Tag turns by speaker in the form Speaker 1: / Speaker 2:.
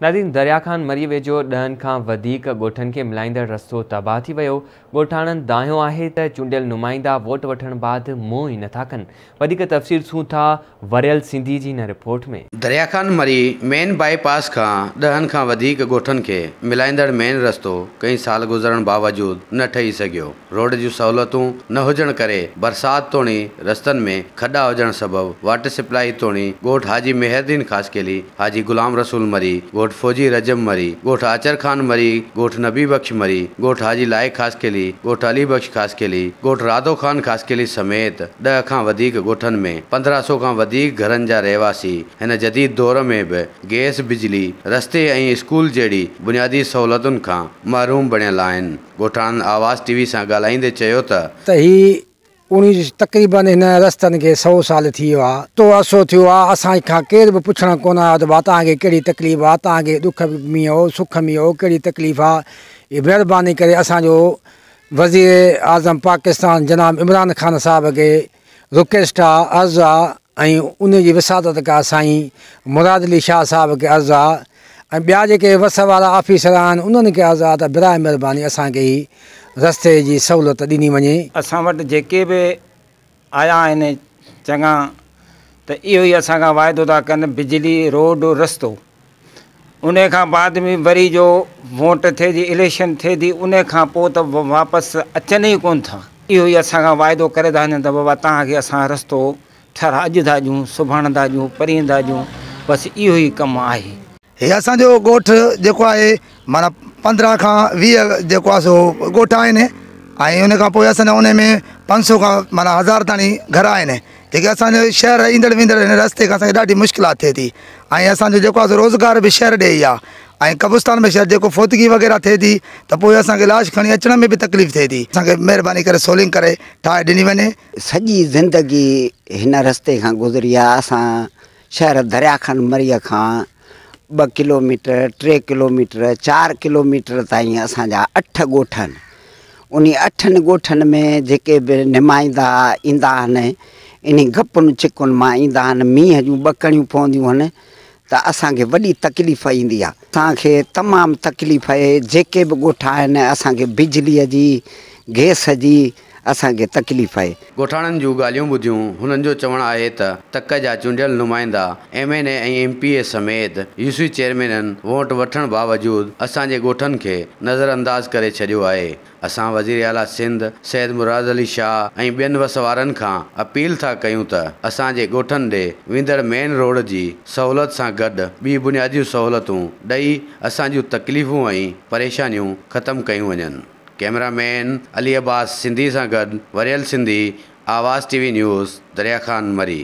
Speaker 1: नाज़रीन, दरिया खान मरी वेझो 10 खां वधीक ॻोठनि खे मिलाईंदड़ रस्तो तबाह थी वियो। ॻोठाणनि दाहियो आहे त चूंडियल नुमाइंदा वोट वठण बाद मुंहुं ई नथा कनि। वधीक तफ़सील सूं था वरियल सिंधी जी हिन रिपोर्ट में।
Speaker 2: दरिया खान मरी मेन बाईपास खां 10 खां वधीक ॻोठनि खे मिलाईंदड़ मेन रस्तो कई साल गुज़रण बावजूद न ठही सघियो। रोड जूं सहूलियतूं न हुजण करे बरसात तोणी रस्तनि में खॾा हुजण सबबि वाटर सप्लाई तोणी ॻोठ हाजी मेहरदीन ख़ासकेली, हाजी गुलाम रसूल मरी, ॻोठ फौजी रजब मरी, ॻोठ आचर खान मरी, ॻोठ नबी बख्श मरी, ॻोठ हाजी लाइक ख़ासकेली, ॻोठ अली बख्श ख़ासकेली, ॻोठ राधो खान ख़ासकेली समेत 10 खां वधीक ॻोठनि में 1500 खां वधीक घरनि जा रहवासी हिन जदीद दौर में भी गैस, बिजली, रस्ते ऐं स्कूल जहिड़ी बुनियादी सहूलियतुनि खां महरूम बणियल आहिनि। ॻोठाणनि आवाज़ टीवी सां ॻाल्हाईंदे चयो त
Speaker 3: ही तक़रीबन इन रस्तनि खे 100 साल थी वियो आहे। तो असो थियो आहे, असांखां केर बि पुछण कोन आयो त भाउ तव्हांखे कहिड़ी तकलीफ़ आहे, तव्हांखे ॾुख में हो सुख में हो कहिड़ी तकलीफ़ आहे। ये महिरबानी करे असांजो वज़ीर आज़म पाकिस्तान जनाब इमरान खान साहब खे रिक्वेस्ट आहे, अर्ज़ु आहे ऐं उन जी विसादत का साईं मुराद अली शाह साहब खे अर्ज़ु आहे ऐं ॿिया जेके वस वारा ऑफिसर आहिनि उन्हनि खे अर्ज़ु आहे त बिराए महिरबानी असांखे ही रस्ते जी सहूलियत ॾिनी वञे।
Speaker 4: असां वटि जेके बि आया आहिनि चङा त इहो ई असांखां वाइदो था कनि बिजली, रोड, रस्तो। उन खां बाद में वरी जो वोट थिए थी, इलेक्शन थिए थी, उन खां पोइ त वापसि अचनि ई कोन था। इहो ई असांखां वाइदो करे था वञनि त बाबा तव्हांखे असां रस्तो ठहिराए अॼु था ॾियूं, सुभाणे था ॾियूं, परीहं था ॾियूं। बसि इहो ई कमु आहे।
Speaker 5: हे असांजो ॻोठ जेको आहे माना 15 खां 20 जेको आहे सो ॻोठ आहिनि ऐं उन खां पोइ असांजा उन में 500 खां माना 1000 ताईं घर आहिनि जेके असांजे शहर ईंदड़ वेंदड़ हिन रस्ते खां असांखे ॾाढी मुश्किलात थिए थी ऐं असांजो जेको आहे रोज़गार बि शहर ॾे ई आहे ऐं कब्रिस्तान में शहर जेको फोतगी वग़ैरह थिए थी त पोइ असांखे लाश खणी अचण में बि तकलीफ़ थिए थी। असांखे महिरबानी करे सोलिंग करे ठाहे ॾिनी वञे।
Speaker 6: सॼी ज़िंदगी हिन रस्ते खां गुज़री आहे। असां शहर दरिया खान मरीअ खां 2 किलोमीटर, 3 किलोमीटर, 4 किलोमीटर ताईं असांजा 8 ॻोठ आहिनि। उन 8 ॻोठनि में जेके बि नुमाइंदा ईंदा आहिनि इन गपुनि चिकुनि मां ईंदा आहिनि। मींहं जूं ॿकड़ियूं पवंदियूं आहिनि त असांखे वॾी तकलीफ़ ईंदी आहे। असांखे तमामु तकलीफ़ आहे। जेके बि ॻोठ आहिनि असांखे बिजलीअ जी, गैस जी असांखे तकलीफ़ आहे।
Speaker 2: ॻोठाणनि जूं ॻाल्हियूं ॿुधियूं। हुननि जो चवणु आहे त तक जा चूंडियल नुमाइंदा MNA ऐं MPA समेत UC चेयरमैननि वोट वठण बावजूद असांजे ॻोठनि खे नज़रअंदाज़ करे छॾियो आहे। असां वज़ीर आला सिंध सैयद मुराद अली शाह ऐं ॿियनि वस वारनि खां अपील था कयूं त असांजे ॻोठनि ॾे वेंदड़ मेन रोड जी सहूलियत सां गॾु ॿी बुनियादियूं सहूलियतूं ॾेई असांजूं तकलीफ़ूं ऐं परेशानियूं ख़तमु कयूं वञनि। कैमरामैन अली अब्बास सिंधी सां गॾु वरियल सिंधी, आवाज़ TV न्यूज़, दरिया खान मरी।